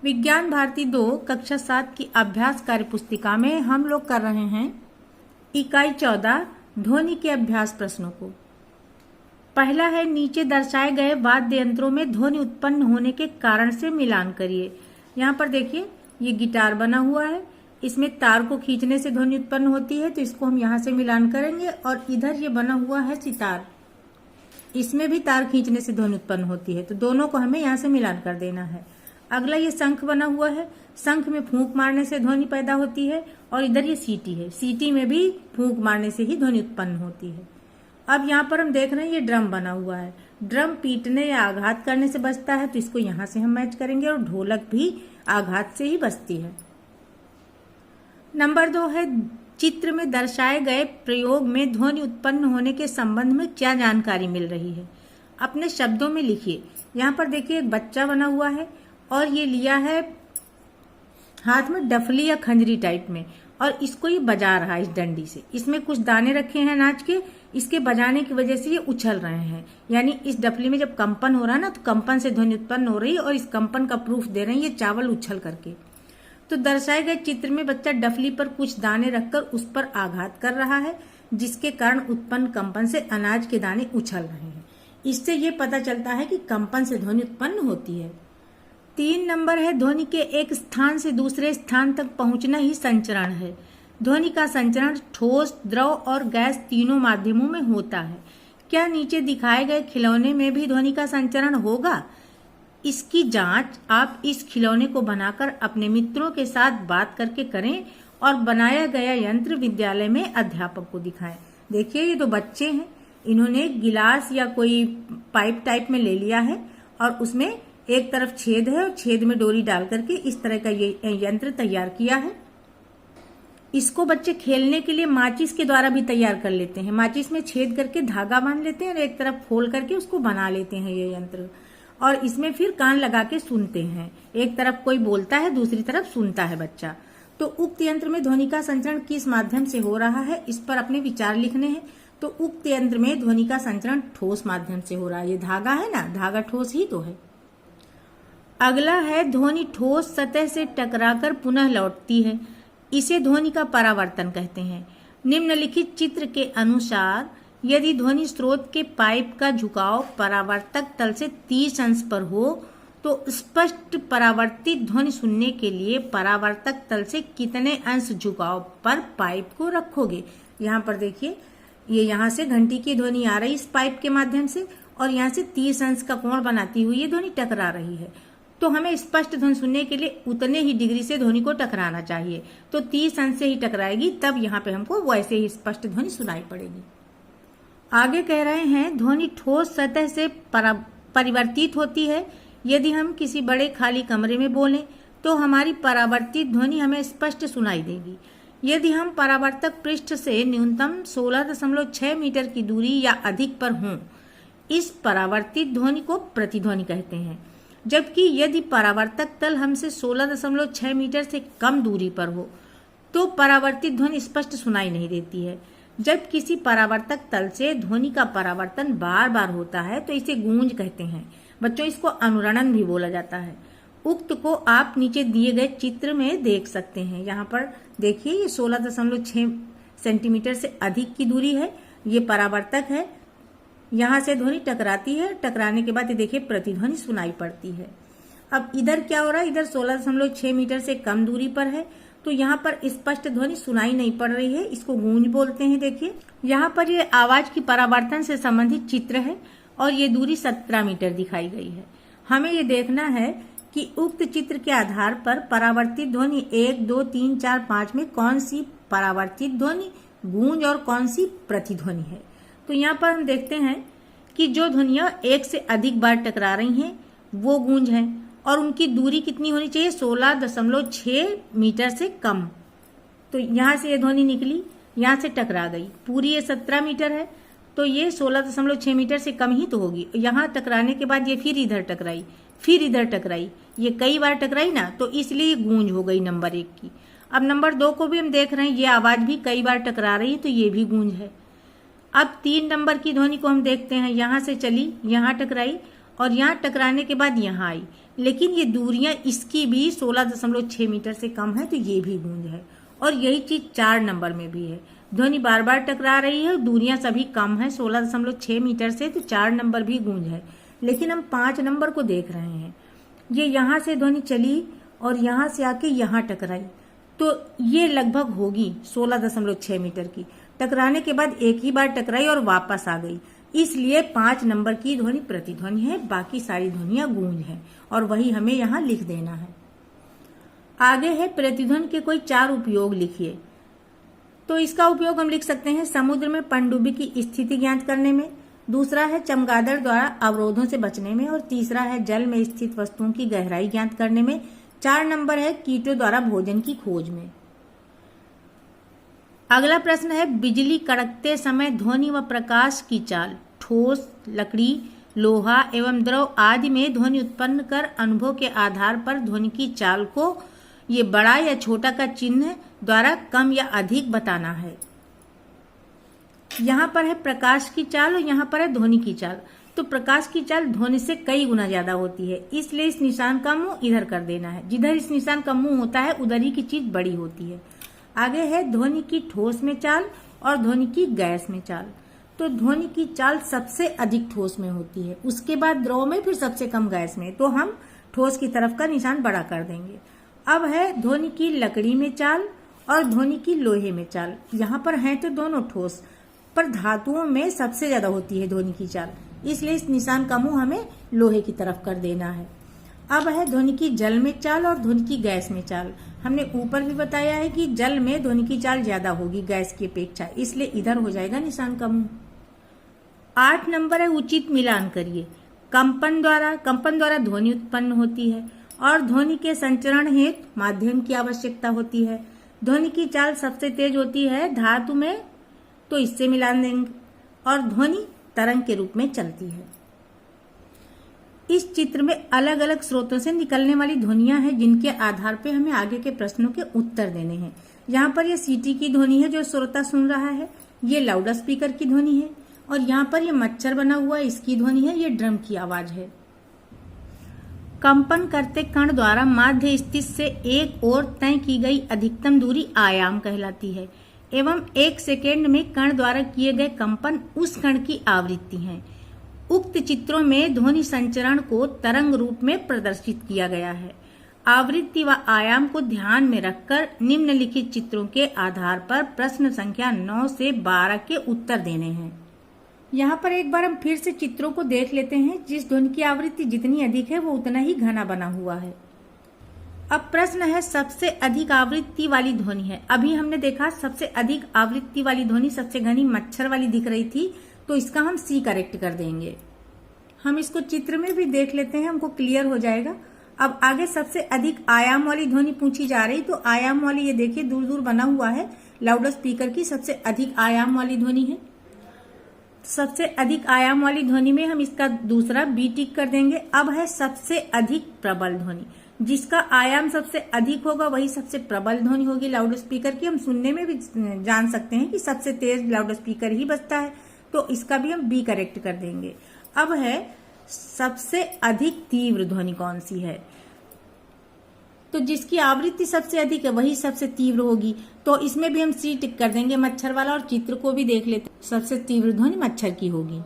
विज्ञान भारती 2 कक्षा 7 की अभ्यास कार्य पुस्तिका में हम लोग कर रहे हैं इकाई 14 ध्वनि के अभ्यास प्रश्नों को। पहला है नीचे दर्शाए गए वाद्य यंत्रों में ध्वनि उत्पन्न होने के कारण से मिलान करिए। यहाँ पर देखिए ये गिटार बना हुआ है, इसमें तार को खींचने से ध्वनि उत्पन्न होती है, तो इसको हम यहाँ से मिलान करेंगे। और इधर ये बना हुआ है सितार, इसमें भी तार खींचने से ध्वनि उत्पन्न होती है, तो दोनों को हमें यहाँ से मिलान कर देना है। अगला ये शंख बना हुआ है, शंख में फूंक मारने से ध्वनि पैदा होती है। और इधर ये सीटी है, सीटी में भी फूंक मारने से ही ध्वनि उत्पन्न होती है। अब यहाँ पर हम देख रहे हैं ये ड्रम बना हुआ है, ड्रम पीटने या आघात करने से बजता है, तो इसको यहाँ से हम मैच करेंगे। और ढोलक भी आघात से ही बजती है। नंबर 2 है चित्र में दर्शाए गए प्रयोग में ध्वनि उत्पन्न होने के संबंध में क्या जानकारी मिल रही है, अपने शब्दों में लिखिए। यहाँ पर देखिए एक बच्चा बना हुआ है और ये लिया है हाथ में डफली या खंजरी टाइप में, और इसको ये बजा रहा है इस डंडी से। इसमें कुछ दाने रखे हैं अनाज के, इसके बजाने की वजह से ये उछल रहे हैं। यानी इस डफली में जब कंपन हो रहा है ना, तो कंपन से ध्वनि उत्पन्न हो रही है, और इस कंपन का प्रूफ दे रहे हैं ये चावल उछल करके। तो दर्शाए गए चित्र में बच्चा डफली पर कुछ दाने रखकर उस पर आघात कर रहा है, जिसके कारण उत्पन्न कंपन से अनाज के दाने उछल रहे हैं। इससे ये पता चलता है कि कंपन से ध्वनि उत्पन्न होती है। 3 नंबर है ध्वनि के एक स्थान से दूसरे स्थान तक पहुंचना ही संचरण है। ध्वनि का संचरण ठोस, द्रव और गैस तीनों माध्यमों में होता है। क्या नीचे दिखाए गए खिलौने में भी ध्वनि का संचरण होगा? इसकी जांच आप इस खिलौने को बनाकर अपने मित्रों के साथ बात करके करें और बनाया गया यंत्र विद्यालय में अध्यापक को दिखाएं। देखिए ये तो बच्चे हैं, इन्होंने गिलास या कोई पाइप टाइप में ले लिया है और उसमें एक तरफ छेद है और छेद में डोरी डाल करके इस तरह का ये यंत्र तैयार किया है। इसको बच्चे खेलने के लिए माचिस के द्वारा भी तैयार कर लेते हैं। माचिस में छेद करके धागा बांध लेते हैं और एक तरफ खोल करके उसको बना लेते हैं ये यंत्र, और इसमें फिर कान लगा के सुनते हैं। एक तरफ कोई बोलता है, दूसरी तरफ सुनता है बच्चा। तो उक्त यंत्र में ध्वनि का संचरण किस माध्यम से हो रहा है, इस पर अपने विचार लिखने हैं। तो उक्त यंत्र में ध्वनि का संचरण ठोस माध्यम से हो रहा है। ये धागा है ना, धागा ठोस ही तो है। अगला है ध्वनि ठोस सतह से टकराकर पुनः लौटती है, इसे ध्वनि का परावर्तन कहते हैं। निम्नलिखित चित्र के अनुसार यदि ध्वनि स्रोत के पाइप का झुकाव परावर्तक तल से 30 अंश पर हो, तो स्पष्ट परावर्तित ध्वनि सुनने के लिए परावर्तक तल से कितने अंश झुकाव पर पाइप को रखोगे। यहाँ पर देखिए ये यहाँ से घंटी की ध्वनि आ रही इस पाइप के माध्यम से, और यहाँ से 30 अंश का कोण बनाती हुई ये ध्वनि टकरा रही है। तो हमें स्पष्ट ध्वनि सुनने के लिए उतने ही डिग्री से ध्वनि को टकराना चाहिए। तो 30 अंश से ही टकराएगी, तब यहाँ पे हमको वैसे ही स्पष्ट ध्वनि सुनाई पड़ेगी। आगे कह रहे हैं ध्वनि ठोस सतह से परिवर्तित होती है। यदि हम किसी बड़े खाली कमरे में बोलें तो हमारी परावर्तित ध्वनि हमें स्पष्ट सुनाई देगी। यदि हम परावर्तक पृष्ठ से न्यूनतम 16.6 मीटर की दूरी या अधिक पर हों, इस परावर्तित ध्वनि को प्रतिध्वनि कहते हैं। जबकि यदि परावर्तक तल हमसे 16.6 मीटर से कम दूरी पर हो, तो परावर्तित ध्वनि स्पष्ट सुनाई नहीं देती है। जब किसी परावर्तक तल से ध्वनि का परावर्तन बार बार होता है तो इसे गूंज कहते हैं। बच्चों इसको अनुरणन भी बोला जाता है। उक्त को आप नीचे दिए गए चित्र में देख सकते हैं। यहाँ पर देखिए ये 16.6 सेंटीमीटर से अधिक की दूरी है, ये परावर्तक है। यहाँ से ध्वनि टकराती है, टकराने के बाद ये देखिए प्रतिध्वनि सुनाई पड़ती है। अब इधर क्या हो रहा है, इधर 16.6 मीटर से कम दूरी पर है, तो यहाँ पर स्पष्ट ध्वनि सुनाई नहीं पड़ रही है, इसको गूंज बोलते हैं। देखिए यहाँ पर ये आवाज की परावर्तन से संबंधित चित्र है और ये दूरी 17 मीटर दिखाई गई है। हमें ये देखना है कि उक्त चित्र के आधार पर परावर्तित ध्वनि 1, 2, 3, 4, 5 में कौन सी परावर्तित ध्वनि, गूंज और कौन सी प्रतिध्वनि है। तो यहाँ पर हम देखते हैं कि जो ध्वनियां एक से अधिक बार टकरा रही हैं वो गूंज है, और उनकी दूरी कितनी होनी चाहिए, 16.6 मीटर से कम। तो यहाँ से ये ध्वनि निकली, यहाँ से टकरा गई, पूरी ये 17 मीटर है, तो ये 16.6 मीटर से कम ही तो होगी। यहाँ टकराने के बाद ये फिर इधर टकराई, फिर इधर टकराई, ये कई बार टकराई ना, तो इसलिए ये गूंज हो गई नंबर 1 की। अब नंबर 2 को भी हम देख रहे हैं, ये आवाज भी कई बार टकरा रही है, तो ये भी गूंज है। अब 3 नंबर की ध्वनि को हम देखते हैं, यहाँ से चली, यहाँ टकराई और यहाँ टकराने के बाद यहाँ आई, लेकिन ये दूरियां इसकी भी 16.6 मीटर से कम है, तो ये भी गूंज है। और यही चीज 4 नंबर में भी है। ध्वनि बार बार टकरा रही है, दूरियां सभी कम है 16.6 मीटर से, तो 4 नंबर भी गूंज है। लेकिन हम 5 नंबर को देख रहे हैं। ये यहाँ से ध्वनि चली और यहाँ से आके यहाँ टकराई, तो ये लगभग होगी 16.6 मीटर की। टकराने के बाद एक ही बार टकराई और वापस आ गई, इसलिए 5 नंबर की ध्वनि प्रतिध्वनि है, बाकी सारी ध्वनियां गूंज है, और वही हमें यहाँ लिख देना है। आगे है प्रतिध्वनि के कोई 4 उपयोग लिखिए। तो इसका उपयोग हम लिख सकते हैं समुद्र में पनडुब्बी की स्थिति ज्ञात करने में, दूसरा है चमगादड़ द्वारा अवरोधों से बचने में, और तीसरा है जल में स्थित वस्तुओं की गहराई ज्ञात करने में, 4 नंबर है कीटों द्वारा भोजन की खोज में। अगला प्रश्न है बिजली कड़कते समय ध्वनि व प्रकाश की चाल ठोस, लकड़ी, लोहा एवं द्रव आदि में ध्वनि उत्पन्न कर अनुभव के आधार पर ध्वनि की चाल को ये बड़ा या छोटा का चिन्ह द्वारा कम या अधिक बताना है। यहाँ पर है प्रकाश की चाल और यहाँ पर है ध्वनि की चाल। तो प्रकाश की चाल ध्वनि से कई गुना ज्यादा होती है, इसलिए इस निशान का मुंह इधर कर देना है। जिधर इस निशान का मुंह होता है उधर ही की चीज बड़ी होती है। आगे है ध्वनि की ठोस में चाल और ध्वनि की गैस में चाल। तो ध्वनि की चाल सबसे अधिक ठोस में होती है, उसके बाद द्रव में, फिर सबसे कम गैस में। तो हम ठोस की तरफ का निशान बड़ा कर देंगे। अब है ध्वनि की लकड़ी में चाल और ध्वनि की लोहे में चाल। यहाँ पर है तो दोनों ठोस, पर धातुओं में सबसे ज्यादा होती है ध्वनि की चाल, इसलिए इस निशान का मुंह हमें लोहे की तरफ कर देना है। अब है ध्वनि की जल में चाल और ध्वनि की गैस में चाल। हमने ऊपर भी बताया है कि जल में ध्वनि की चाल ज्यादा होगी गैस की अपेक्षा, इसलिए इधर हो जाएगा निशान का मुंह। 8 नंबर है उचित मिलान करिए। कंपन द्वारा ध्वनि उत्पन्न होती है और ध्वनि के संचरण हेतु माध्यम की आवश्यकता होती है। ध्वनि की चाल सबसे तेज होती है धातु में, तो इससे मिलान देंगे, और ध्वनि तरंग के रूप में चलती है। इस चित्र में अलग अलग स्रोतों से निकलने वाली ध्वनियां हैं, जिनके आधार पर हमें आगे के प्रश्नों के उत्तर देने हैं। यहाँ पर ये सीटी की ध्वनि है जो श्रोता सुन रहा है, ये लाउड स्पीकर की ध्वनि है, और यहाँ पर ये मच्छर बना हुआ है इसकी ध्वनि है, ये ड्रम की आवाज है। कंपन करते कण द्वारा माध्य स्थित से एक ओर तय की गई अधिकतम दूरी आयाम कहलाती है, एवं 1 सेकेंड में कण द्वारा किए गए कंपन उस कण की आवृत्ति है। उक्त चित्रों में ध्वनि संचरण को तरंग रूप में प्रदर्शित किया गया है। आवृत्ति व आयाम को ध्यान में रखकर निम्नलिखित चित्रों के आधार पर प्रश्न संख्या 9 से 12 के उत्तर देने हैं। यहाँ पर एक बार हम फिर से चित्रों को देख लेते हैं। जिस ध्वनि की आवृत्ति जितनी अधिक है वो उतना ही घना बना हुआ है। अब प्रश्न है सबसे अधिक आवृत्ति वाली ध्वनि है। अभी हमने देखा सबसे अधिक आवृत्ति वाली ध्वनि सबसे घनी मच्छर वाली दिख रही थी, तो इसका हम सी करेक्ट कर देंगे। हम इसको चित्र में भी देख लेते हैं, हमको क्लियर हो जाएगा। अब आगे सबसे अधिक आयाम वाली ध्वनि पूछी जा रही, तो आयाम वाली ये देखिए दूर दूर बना हुआ है, लाउड स्पीकर की सबसे अधिक आयाम वाली ध्वनि है। सबसे अधिक आयाम वाली ध्वनि में हम इसका दूसरा बी टिक कर देंगे। अब है सबसे अधिक प्रबल ध्वनि, जिसका आयाम सबसे अधिक होगा वही सबसे प्रबल ध्वनि होगी लाउड स्पीकर की। हम सुनने में भी जान सकते हैं कि सबसे तेज लाउड स्पीकर ही बजता है, तो इसका भी हम बी करेक्ट कर देंगे। अब है सबसे अधिक तीव्र ध्वनि कौन सी है, तो जिसकी आवृत्ति सबसे अधिक है वही सबसे तीव्र होगी, तो इसमें भी हम सी टिक कर देंगे मच्छर वाला, और चित्र को भी देख लेते हैं। सबसे तीव्र ध्वनि मच्छर की होगी।